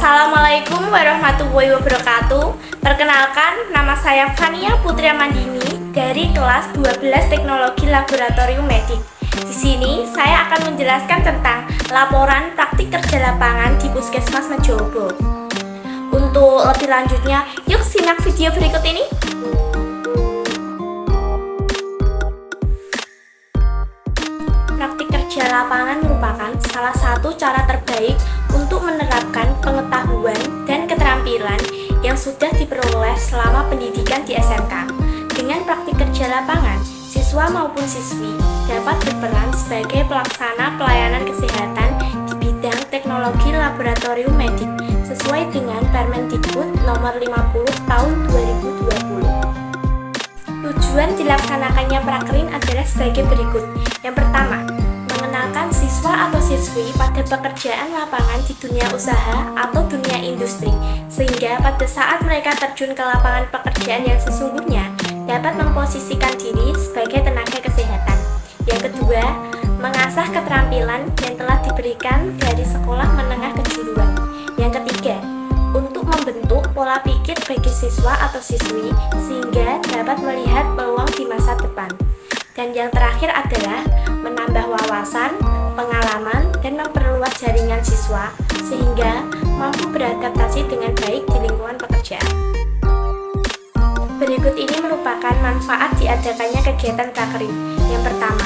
Assalamualaikum warahmatullahi wabarakatuh. Perkenalkan, nama saya Fania Putri Amandini dari kelas 12 Teknologi Laboratorium Medik. Di sini saya akan menjelaskan tentang laporan praktik kerja lapangan di Puskesmas Mejobo. Untuk lebih lanjutnya, yuk simak video berikut ini. Praktik kerja lapangan merupakan salah satu cara terbaik untuk menerapkan pengetahuan dan keterampilan yang sudah diperoleh selama pendidikan di SMK. Dengan praktik kerja lapangan, siswa maupun siswi dapat berperan sebagai pelaksana pelayanan kesehatan di bidang teknologi laboratorium medik sesuai dengan Permendikbud nomor 50 tahun 2020. Tujuan dilaksanakannya prakrin adalah sebagai berikut. Yang pertama, mengenalkan siswa atau siswi pada pekerjaan lapangan di dunia usaha atau dunia industri, sehingga pada saat mereka terjun ke lapangan pekerjaan yang sesungguhnya dapat memposisikan diri sebagai tenaga kesehatan. Yang kedua, mengasah keterampilan yang telah diberikan dari sekolah menengah kejuruan. Yang ketiga, untuk membentuk pola pikir bagi siswa atau siswi sehingga dapat melihat peluang di masa depan. Dan yang terakhir adalah menambah wawasan, pengalaman, dan memperluas jaringan siswa sehingga mampu beradaptasi dengan baik di lingkungan pekerjaan. Berikut ini merupakan manfaat diadakannya kegiatan prakrin. Yang pertama,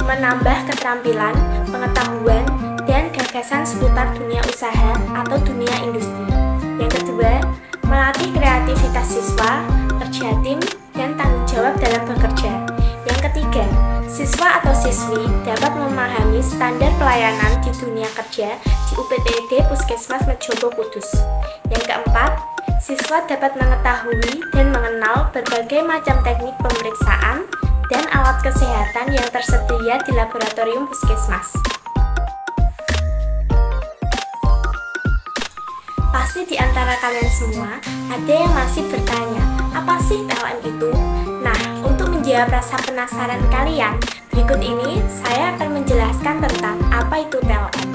menambah keterampilan, pengetahuan, dan gagasan seputar dunia usaha atau dunia industri. Yang kedua, melatih kreativitas siswa, kerja tim, dan tanggung jawab dalam bekerja. Yang ketiga, siswa atau siswi dapat memahami standar pelayanan di dunia kerja di UPTD Puskesmas Mejobo Kudus. Yang keempat, siswa dapat mengetahui dan mengenal berbagai macam teknik pemeriksaan dan alat kesehatan yang tersedia di laboratorium Puskesmas. Pasti di antara kalian semua ada yang masih bertanya, apa sih PLN itu? Nah, untuk menjawab rasa penasaran kalian, berikut ini saya akan menjelaskan tentang apa itu PLN.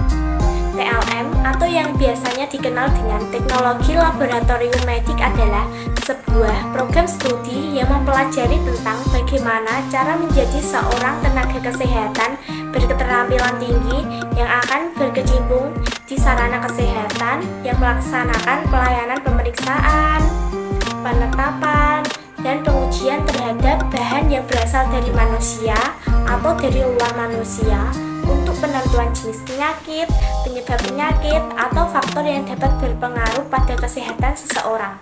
PLM atau yang biasanya dikenal dengan Teknologi Laboratorium Medik adalah sebuah program studi yang mempelajari tentang bagaimana cara menjadi seorang tenaga kesehatan berketerampilan tinggi yang akan berkecimpung di sarana kesehatan yang melaksanakan pelayanan pemeriksaan, penetapan, dan pengujian terhadap bahan yang berasal dari manusia atau dari luar manusia untuk penentuan jenis penyakit, penyebab penyakit, atau faktor yang dapat berpengaruh pada kesehatan seseorang.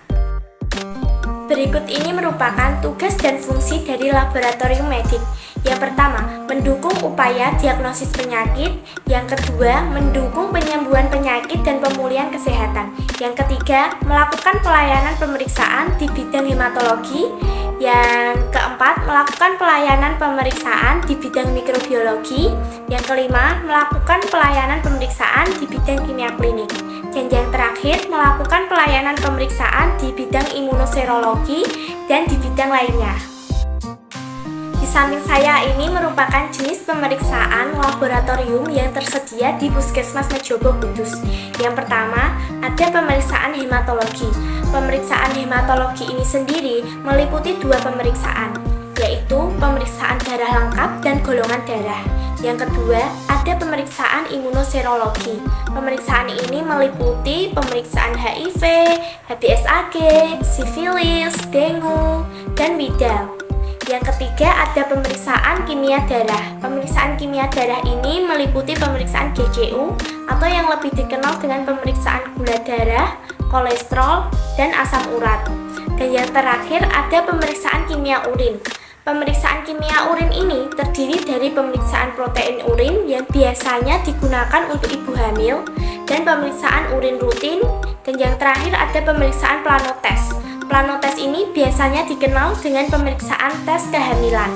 Berikut ini merupakan tugas dan fungsi dari laboratorium medik. Yang pertama, mendukung upaya diagnosis penyakit. Yang kedua, mendukung penyembuhan penyakit dan pemulihan kesehatan. Yang ketiga, melakukan pelayanan pemeriksaan di bidang hematologi. Yang keempat, melakukan pelayanan pemeriksaan di bidang mikrobiologi. Yang kelima, melakukan pelayanan pemeriksaan di bidang kimia klinik. Dan yang terakhir, melakukan pelayanan pemeriksaan di bidang imunoserologi dan di bidang lainnya. Di samping saya ini merupakan jenis pemeriksaan laboratorium yang tersedia di Puskesmas Mejobo Kudus. Yang pertama, ada pemeriksaan hematologi. Pemeriksaan hematologi ini sendiri meliputi dua pemeriksaan, yaitu pemeriksaan darah lengkap dan golongan darah. Yang kedua, ada pemeriksaan imunoserologi. Pemeriksaan ini meliputi pemeriksaan HIV, HBsAg, sifilis, dengue, dan widal. Yang ketiga, ada pemeriksaan kimia darah. Pemeriksaan kimia darah ini meliputi pemeriksaan GCU atau yang lebih dikenal dengan pemeriksaan gula darah, kolesterol, dan asam urat. Dan yang terakhir, ada pemeriksaan kimia urin. Pemeriksaan kimia urin ini terdiri dari pemeriksaan protein urin yang biasanya digunakan untuk ibu hamil dan pemeriksaan urin rutin, dan yang terakhir ada pemeriksaan planotes. Planotes ini biasanya dikenal dengan pemeriksaan tes kehamilan.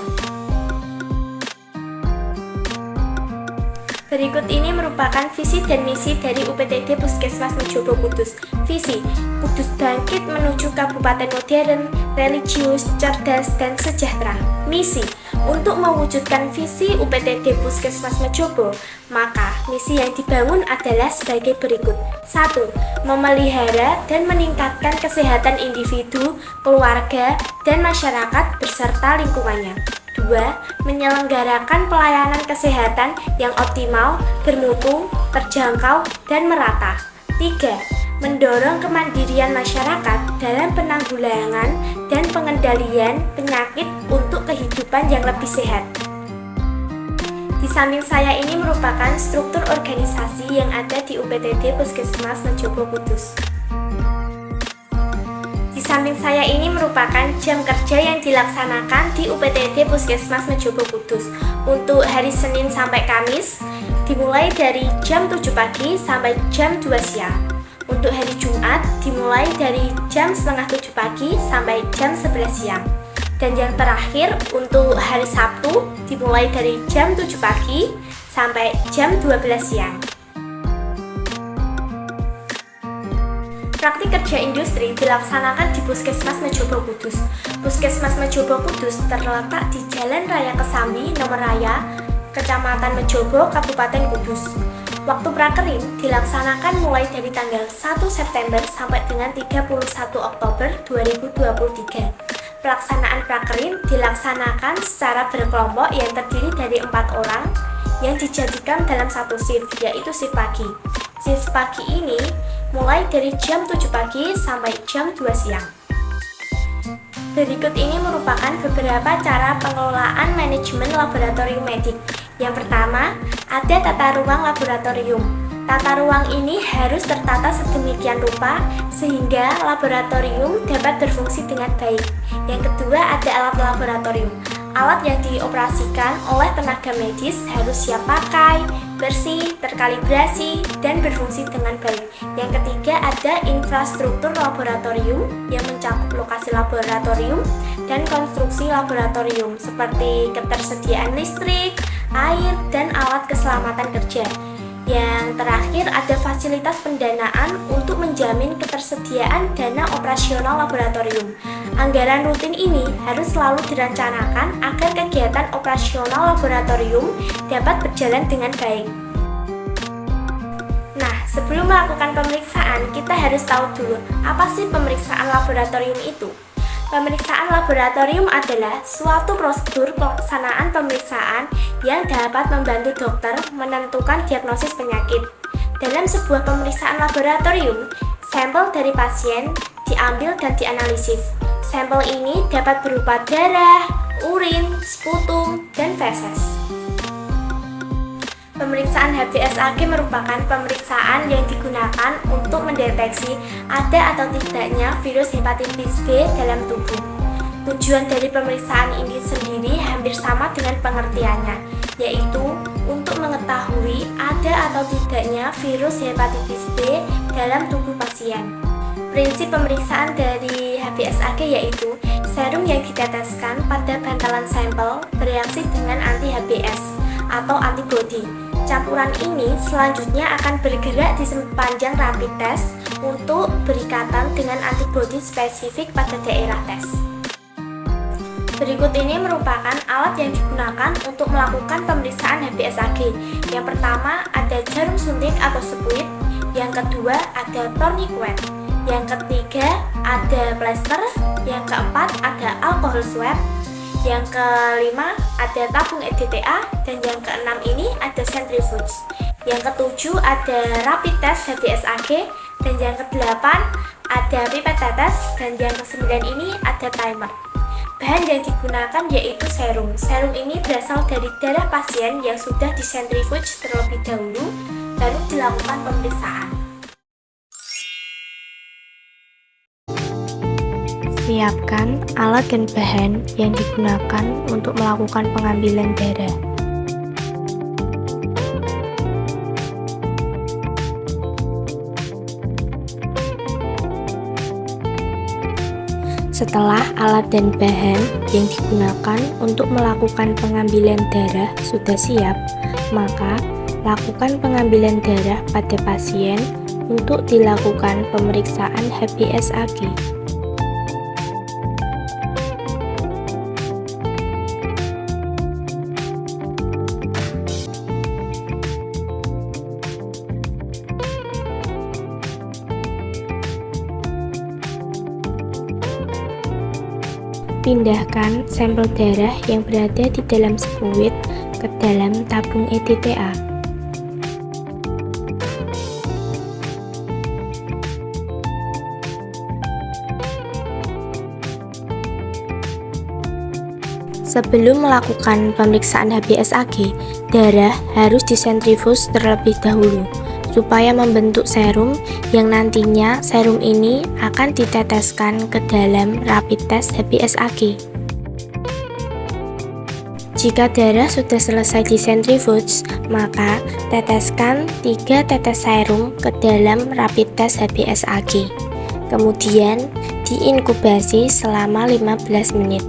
Berikut ini merupakan visi dan misi dari UPTD Puskesmas Mejobo Kudus. Visi: Kudus bangkit menuju kabupaten modern, religius, cerdas, dan sejahtera. Misi: Untuk mewujudkan visi UPTD Puskesmas Mejobo, maka misi yang dibangun adalah sebagai berikut. 1. Memelihara dan meningkatkan kesehatan individu, keluarga, dan masyarakat beserta lingkungannya. 2. Menyelenggarakan pelayanan kesehatan yang optimal, bermutu, terjangkau, dan merata. 3. Mendorong kemandirian masyarakat dalam penanggulangan dan pengendalian penyakit untuk kehidupan yang lebih sehat. Di samping saya ini merupakan struktur organisasi yang ada di UPTD Puskesmas Mejobo Kudus. Di samping saya ini merupakan jam kerja yang dilaksanakan di UPTD Puskesmas Mejobo Kudus. Untuk hari Senin sampai Kamis, dimulai dari jam 7 pagi sampai jam 2 siang. Untuk hari Jumat dimulai dari jam setengah 7 pagi sampai jam 11 siang. Dan yang terakhir untuk hari Sabtu dimulai dari jam 7 pagi sampai jam 12 siang. Praktik kerja industri dilaksanakan di Puskesmas Mejobo Kudus. Puskesmas Mejobo Kudus terletak di Jalan Raya Kesambi, Nomor Raya, Kecamatan Mejobo, Kabupaten Kudus. Waktu prakerin dilaksanakan mulai dari tanggal 1 September sampai dengan 31 Oktober 2023. Pelaksanaan prakerin dilaksanakan secara berkelompok yang terdiri dari 4 orang yang dijadikan dalam satu shift, yaitu shift pagi. Shift pagi ini mulai dari jam 7 pagi sampai jam 2 siang. Berikut ini merupakan beberapa cara pengelolaan manajemen laboratorium medik. Yang pertama, ada tata ruang laboratorium. Tata ruang ini harus tertata sedemikian rupa sehingga laboratorium dapat berfungsi dengan baik. Yang kedua, ada alat laboratorium. Alat yang dioperasikan oleh tenaga medis harus siap pakai, bersih, terkalibrasi, dan berfungsi dengan baik. Yang ketiga, ada infrastruktur laboratorium yang mencakup lokasi laboratorium dan konstruksi laboratorium seperti ketersediaan listrik, air, dan alat keselamatan kerja. Yang terakhir, ada fasilitas pendanaan untuk menjamin ketersediaan dana operasional laboratorium. Anggaran rutin ini harus selalu direncanakan agar kegiatan operasional laboratorium dapat berjalan dengan baik. Nah, sebelum melakukan pemeriksaan, kita harus tahu dulu apa sih pemeriksaan laboratorium itu. Pemeriksaan laboratorium adalah suatu prosedur pelaksanaan pemeriksaan yang dapat membantu dokter menentukan diagnosis penyakit. Dalam sebuah pemeriksaan laboratorium, sampel dari pasien diambil dan dianalisis. Sampel ini dapat berupa darah, urin, sputum, dan feses. Pemeriksaan HBsAg merupakan pemeriksaan yang digunakan untuk mendeteksi ada atau tidaknya virus hepatitis B dalam tubuh. Tujuan dari pemeriksaan ini sendiri hampir sama dengan pengertiannya, yaitu untuk mengetahui ada atau tidaknya virus hepatitis B dalam tubuh pasien. Prinsip pemeriksaan dari HBsAg yaitu serum yang diteteskan pada bantalan sampel bereaksi dengan anti-HBs atau antibodi. Campuran ini selanjutnya akan bergerak di sepanjang rapid test untuk berikatan dengan antibodi spesifik pada daerah tes. Berikut ini merupakan alat yang digunakan untuk melakukan pemeriksaan HBsAg. Yang pertama ada jarum suntik atau spuit, yang kedua ada tourniquet, yang ketiga ada plester, yang keempat ada alkohol swab, yang kelima ada tabung EDTA, dan yang keenam ini ada centrifuge. Yang ketujuh ada rapid test HBsAg, dan yang kedelapan ada pipet tetes, dan yang kesembilan ini ada timer. Bahan yang digunakan yaitu serum. Serum ini berasal dari darah pasien yang sudah disentrifuge terlebih dahulu, baru dilakukan pemeriksaan. Siapkan alat dan bahan yang digunakan untuk melakukan pengambilan darah. Setelah alat dan bahan yang digunakan untuk melakukan pengambilan darah sudah siap, maka lakukan pengambilan darah pada pasien untuk dilakukan pemeriksaan HBsAg. pindahkan sampel darah yang berada di dalam spuit ke dalam tabung EDTA. Sebelum melakukan pemeriksaan HBsAg, darah harus disentrifuge terlebih dahulu supaya membentuk serum yang nantinya serum ini akan diteteskan ke dalam rapid test HBsAg. Jika darah sudah selesai disentrifuge, maka teteskan 3 tetes serum ke dalam rapid test HBsAg. Kemudian diinkubasi selama 15 menit.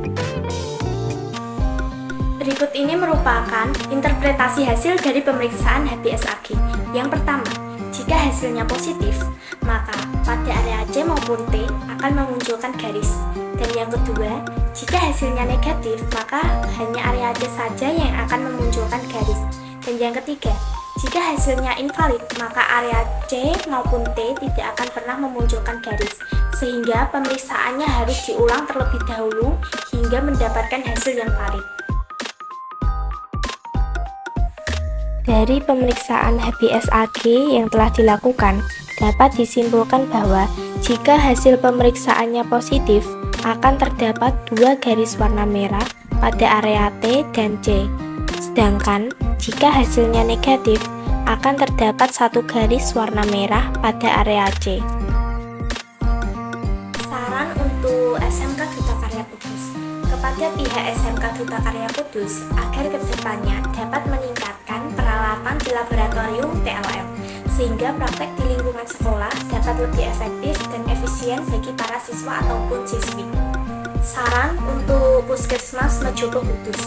Berikut ini merupakan interpretasi hasil dari pemeriksaan HBsAg. Yang pertama, jika hasilnya positif, maka pada area C maupun T akan memunculkan garis. Dan yang kedua, jika hasilnya negatif, maka hanya area C saja yang akan memunculkan garis. Dan yang ketiga, jika hasilnya invalid, maka area C maupun T tidak akan pernah memunculkan garis. Sehingga pemeriksaannya harus diulang terlebih dahulu hingga mendapatkan hasil yang valid. Dari pemeriksaan HBsAg yang telah dilakukan, dapat disimpulkan bahwa jika hasil pemeriksaannya positif, akan terdapat 2 garis warna merah pada area T dan C. Sedangkan jika hasilnya negatif, akan terdapat 1 garis warna merah pada area C. Saran untuk SMK Duta Karya Kudus kepada pihak SMK Duta Karya Kudus agar kedepannya dapat meningkatkan peralatan di laboratorium TLM sehingga praktek di lingkungan sekolah dapat lebih efektif dan efisien bagi para siswa ataupun siswi. Saran untuk Puskesmas Mejobo Kudus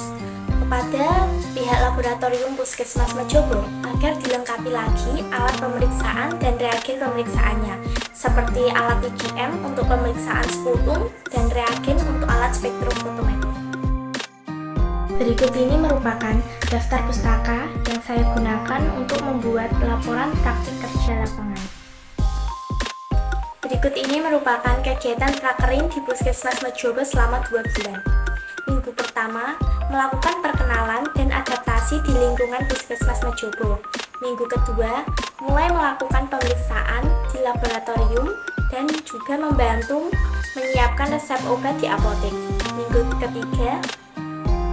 kepada pihak laboratorium Puskesmas Mejobo agar dilengkapi lagi alat pemeriksaan dan reagen pemeriksaannya seperti alat IgM untuk pemeriksaan sputum dan reagen untuk alat spektrofotometri. Berikut ini merupakan daftar pustaka yang saya gunakan untuk membuat laporan praktik kerja lapangan. Berikut ini merupakan kegiatan prakerin di Puskesmas Mejobo selama 2 bulan. Minggu pertama, melakukan perkenalan dan adaptasi di lingkungan Puskesmas Mejobo. Minggu kedua, mulai melakukan pemeriksaan di laboratorium dan juga membantu menyiapkan resep obat di apotek. Minggu ketiga,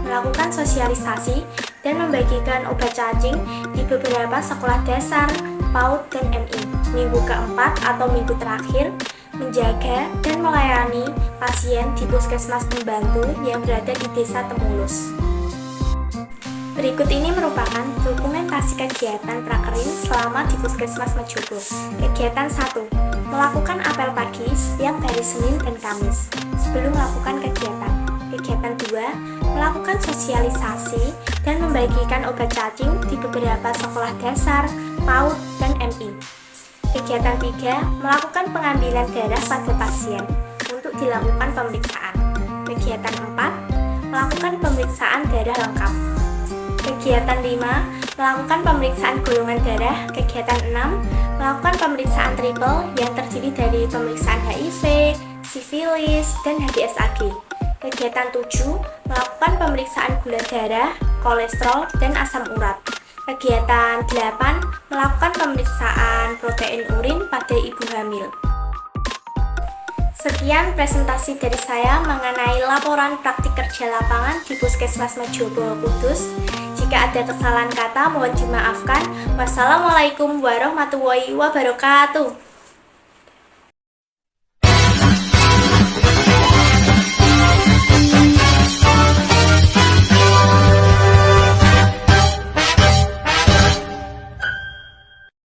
melakukan sosialisasi dan membagikan obat cacing di beberapa sekolah dasar, PAUD, dan MI. Minggu keempat atau minggu terakhir, menjaga dan melayani pasien di puskesmas pembantu yang berada di Desa Temulus. Berikut ini merupakan dokumentasi kegiatan prakerin selama di Puskesmas Mejobo. Kegiatan 1. Melakukan apel pagi setiap hari Senin dan Kamis sebelum melakukan kegiatan. Kegiatan 2. Melakukan sosialisasi dan membagikan obat cacing di beberapa sekolah dasar, PAUD, dan MI. Kegiatan 3. Melakukan pengambilan darah pada pasien untuk dilakukan pemeriksaan. Kegiatan 4. Melakukan pemeriksaan darah lengkap. Kegiatan 5. Melakukan pemeriksaan golongan darah. Kegiatan 6. Melakukan pemeriksaan triple yang terdiri dari pemeriksaan HIV, sifilis, dan HBsAg. Kegiatan 7. Melakukan pemeriksaan gula darah, kolesterol, dan asam urat. Kegiatan 8. Melakukan pemeriksaan protein urin pada ibu hamil. Sekian presentasi dari saya mengenai laporan praktik kerja lapangan di Puskesmas Mejobo Kudus. Jika ada kesalahan kata mohon dimaafkan. Wassalamualaikum warahmatullahi wabarakatuh.